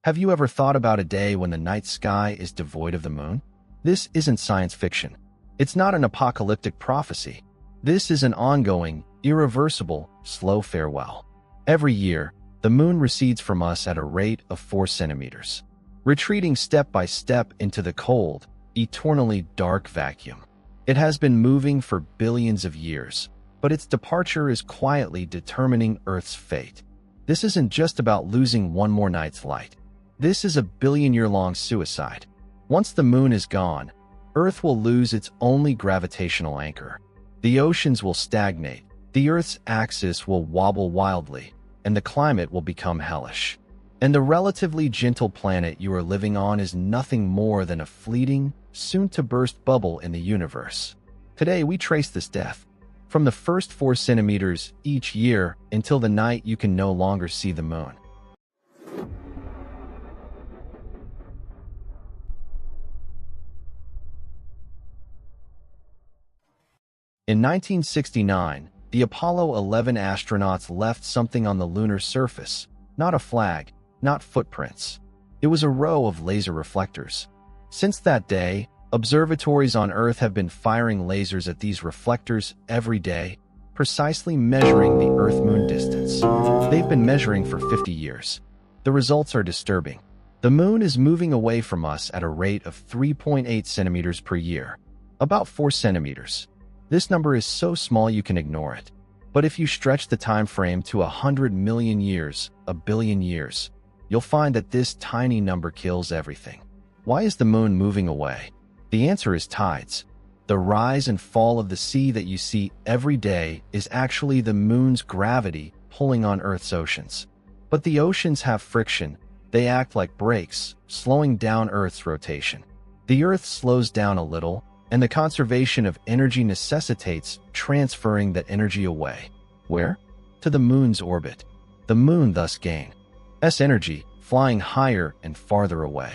Have you ever thought about a day when the night sky is devoid of the moon? This isn't science fiction. It's not an apocalyptic prophecy. This is an ongoing, irreversible, slow farewell. Every year, the moon recedes from us at a rate of 4 centimeters, retreating step by step into the cold, eternally dark vacuum. It has been moving for billions of years, but its departure is quietly determining Earth's fate. This isn't just about losing one more night's light. This is a billion-year-long suicide. Once the moon is gone, Earth will lose its only gravitational anchor. The oceans will stagnate, the Earth's axis will wobble wildly, and the climate will become hellish. And the relatively gentle planet you are living on is nothing more than a fleeting, soon-to-burst bubble in the universe. Today, we trace this death, from the first 4 centimeters each year until the night you can no longer see the moon. In 1969, the Apollo 11 astronauts left something on the lunar surface, not a flag, not footprints. It was a row of laser reflectors. Since that day, observatories on Earth have been firing lasers at these reflectors every day, precisely measuring the Earth-Moon distance. They've been measuring for 50 years. The results are disturbing. The moon is moving away from us at a rate of 3.8 centimeters per year, about 4 centimeters. This number is so small you can ignore it. But if you stretch the time frame to 100 million years, a billion years, you'll find that this tiny number kills everything. Why is the moon moving away? The answer is tides. The rise and fall of the sea that you see every day is actually the moon's gravity pulling on Earth's oceans. But the oceans have friction. They act like brakes, slowing down Earth's rotation. The Earth slows down a little, and the conservation of energy necessitates transferring that energy away. Where? To the moon's orbit. The moon thus gains energy, flying higher and farther away.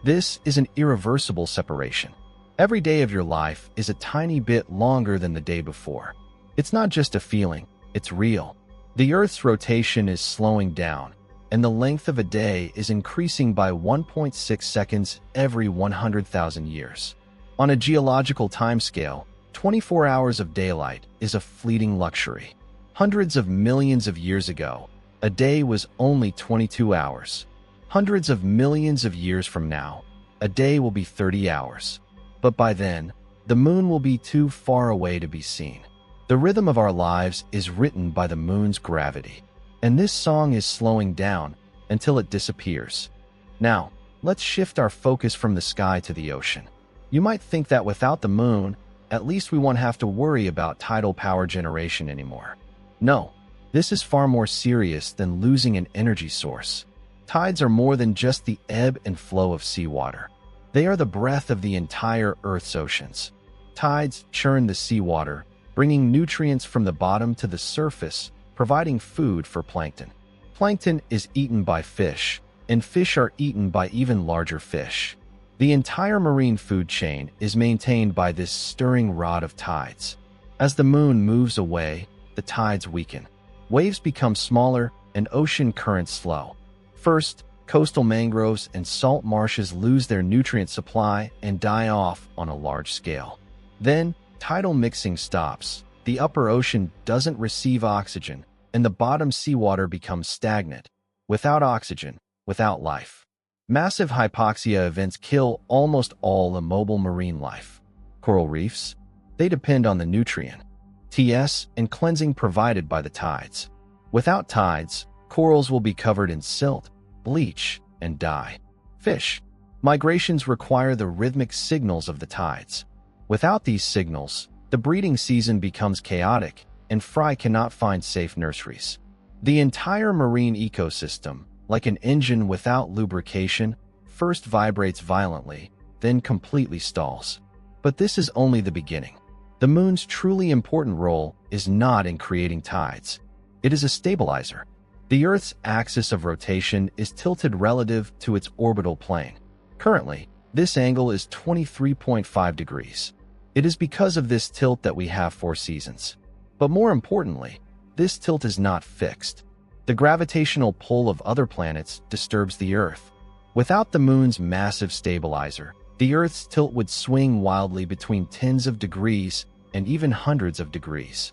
This is an irreversible separation. Every day of your life is a tiny bit longer than the day before. It's not just a feeling, it's real. The Earth's rotation is slowing down, and the length of a day is increasing by 1.6 seconds every 100,000 years. On a geological timescale, 24 hours of daylight is a fleeting luxury. Hundreds of millions of years ago, a day was only 22 hours. Hundreds of millions of years from now, a day will be 30 hours. But by then, the moon will be too far away to be seen. The rhythm of our lives is written by the moon's gravity, and this song is slowing down until it disappears. Now, let's shift our focus from the sky to the ocean. You might think that without the moon, at least we won't have to worry about tidal power generation anymore. No, this is far more serious than losing an energy source. Tides are more than just the ebb and flow of seawater. They are the breath of the entire Earth's oceans. Tides churn the seawater, bringing nutrients from the bottom to the surface, providing food for plankton. Plankton is eaten by fish, and fish are eaten by even larger fish. The entire marine food chain is maintained by this stirring rod of tides. As the moon moves away, the tides weaken. Waves become smaller and ocean currents slow. First, coastal mangroves and salt marshes lose their nutrient supply and die off on a large scale. Then, tidal mixing stops. The upper ocean doesn't receive oxygen, and the bottom seawater becomes stagnant. Without oxygen, without life. Massive hypoxia events kill almost all immobile marine life. Coral reefs, they depend on the nutrient, TS, and cleansing provided by the tides. Without tides, corals will be covered in silt, bleach, and die. Fish, migrations require the rhythmic signals of the tides. Without these signals, the breeding season becomes chaotic, and fry cannot find safe nurseries. The entire marine ecosystem, like an engine without lubrication, first vibrates violently, then completely stalls. But this is only the beginning. The moon's truly important role is not in creating tides. It is a stabilizer. The Earth's axis of rotation is tilted relative to its orbital plane. Currently, this angle is 23.5 degrees. It is because of this tilt that we have 4 seasons. But more importantly, this tilt is not fixed. The gravitational pull of other planets disturbs the Earth. Without the moon's massive stabilizer, the Earth's tilt would swing wildly between tens of degrees and even hundreds of degrees.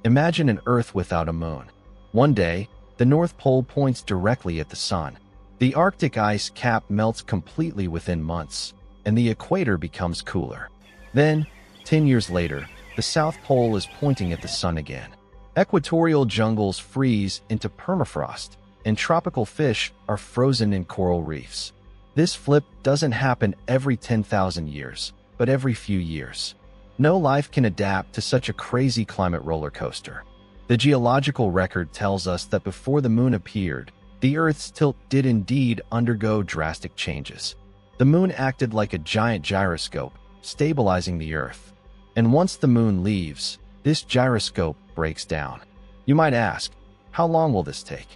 Imagine an Earth without a moon. One day, the North Pole points directly at the sun. The Arctic ice cap melts completely within months, and the equator becomes cooler. Then, 10 years later, the South Pole is pointing at the sun again. Equatorial jungles freeze into permafrost, and tropical fish are frozen in coral reefs. This flip doesn't happen every 10,000 years, but every few years. No life can adapt to such a crazy climate roller coaster. The geological record tells us that before the moon appeared, the Earth's tilt did indeed undergo drastic changes. The moon acted like a giant gyroscope, stabilizing the Earth. And once the moon leaves, this gyroscope breaks down. You might ask, how long will this take?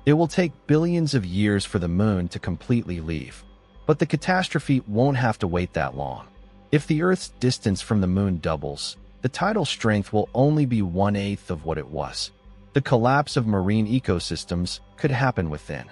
It will take billions of years for the moon to completely leave. But the catastrophe won't have to wait that long. If the Earth's distance from the moon doubles, the tidal strength will only be 1/8 of what it was. The collapse of marine ecosystems could happen within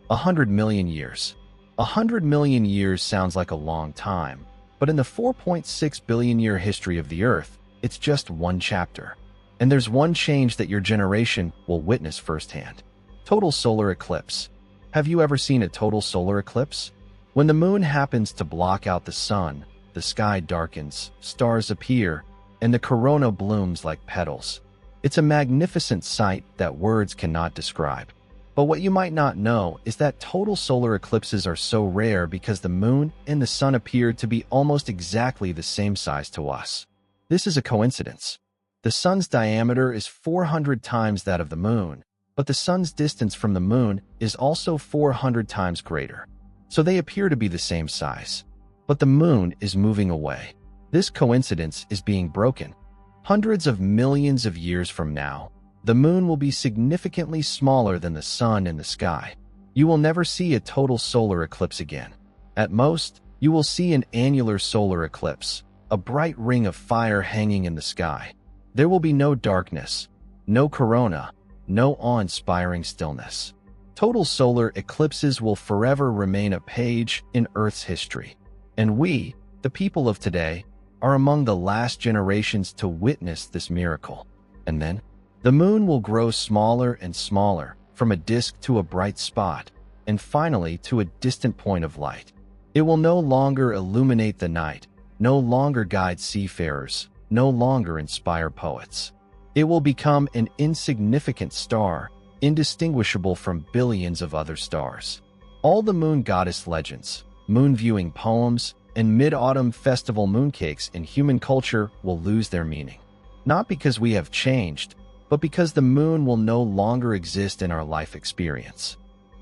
100 million years. 100 million years sounds like a long time, but in the 4.6 billion year history of the Earth, it's just one chapter. And there's one change that your generation will witness firsthand. Total solar eclipse. Have you ever seen a total solar eclipse? When the moon happens to block out the sun, the sky darkens, stars appear, and the corona blooms like petals. It's a magnificent sight that words cannot describe. But what you might not know is that total solar eclipses are so rare because the moon and the sun appear to be almost exactly the same size to us. This is a coincidence. The sun's diameter is 400 times that of the moon, but the sun's distance from the moon is also 400 times greater. So they appear to be the same size. But the moon is moving away. This coincidence is being broken. Hundreds of millions of years from now, the moon will be significantly smaller than the sun in the sky. You will never see a total solar eclipse again. At most, you will see an annular solar eclipse, a bright ring of fire hanging in the sky. There will be no darkness, no corona, no awe-inspiring stillness. Total solar eclipses will forever remain a page in Earth's history. And we, the people of today, are among the last generations to witness this miracle. And then, the moon will grow smaller and smaller, from a disk to a bright spot, and finally to a distant point of light. It will no longer illuminate the night, no longer guide seafarers, no longer inspire poets. It will become an insignificant star, indistinguishable from billions of other stars. All the moon goddess legends, moon-viewing poems, and mid-autumn festival mooncakes in human culture will lose their meaning. Not because we have changed, but because the moon will no longer exist in our life experience.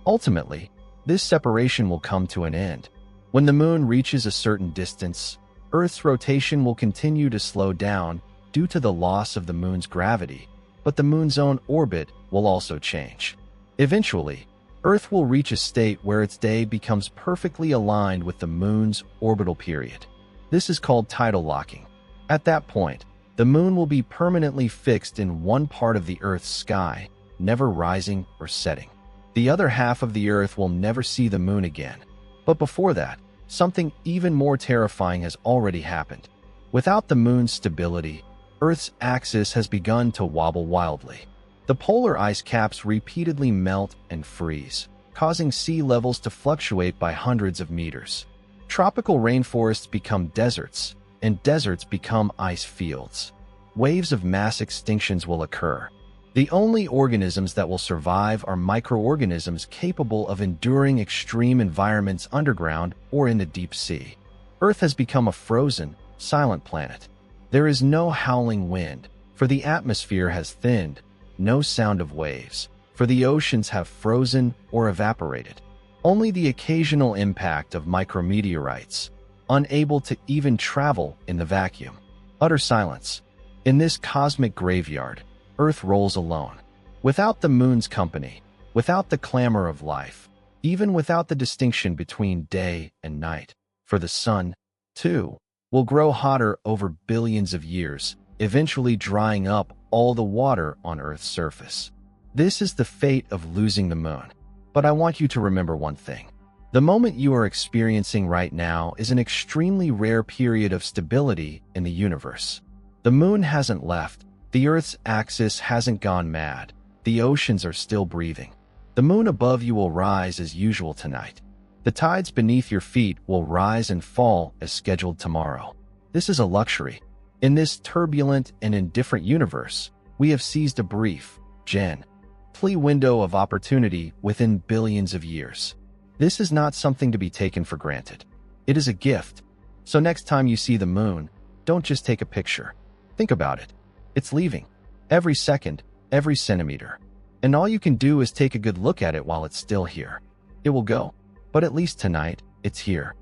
Ultimately, this separation will come to an end. When the moon reaches a certain distance, Earth's rotation will continue to slow down due to the loss of the moon's gravity, but the moon's own orbit will also change. Eventually, Earth will reach a state where its day becomes perfectly aligned with the moon's orbital period. This is called tidal locking. At that point, the moon will be permanently fixed in one part of the Earth's sky, never rising or setting. The other half of the Earth will never see the moon again. But before that, something even more terrifying has already happened. Without the moon's stability, Earth's axis has begun to wobble wildly. The polar ice caps repeatedly melt and freeze, causing sea levels to fluctuate by hundreds of meters. Tropical rainforests become deserts, and deserts become ice fields. Waves of mass extinctions will occur. The only organisms that will survive are microorganisms capable of enduring extreme environments underground or in the deep sea. Earth has become a frozen, silent planet. There is no howling wind, for the atmosphere has thinned, no sound of waves, for the oceans have frozen or evaporated. Only the occasional impact of micrometeorites, unable to even travel in the vacuum. Utter silence. In this cosmic graveyard, Earth rolls alone. Without the moon's company, without the clamor of life, even without the distinction between day and night. For the sun, too, will grow hotter over billions of years, eventually drying up all the water on Earth's surface. This is the fate of losing the moon. But I want you to remember one thing. The moment you are experiencing right now is an extremely rare period of stability in the universe. The moon hasn't left, the Earth's axis hasn't gone mad, the oceans are still breathing. The moon above you will rise as usual tonight. The tides beneath your feet will rise and fall as scheduled tomorrow. This is a luxury. In this turbulent and indifferent universe, we have seized a brief, gently window of opportunity within billions of years. This is not something to be taken for granted. It is a gift. So next time you see the moon, don't just take a picture. Think about it. It's leaving. Every second, every centimeter. And all you can do is take a good look at it while it's still here. It will go. But at least tonight, it's here.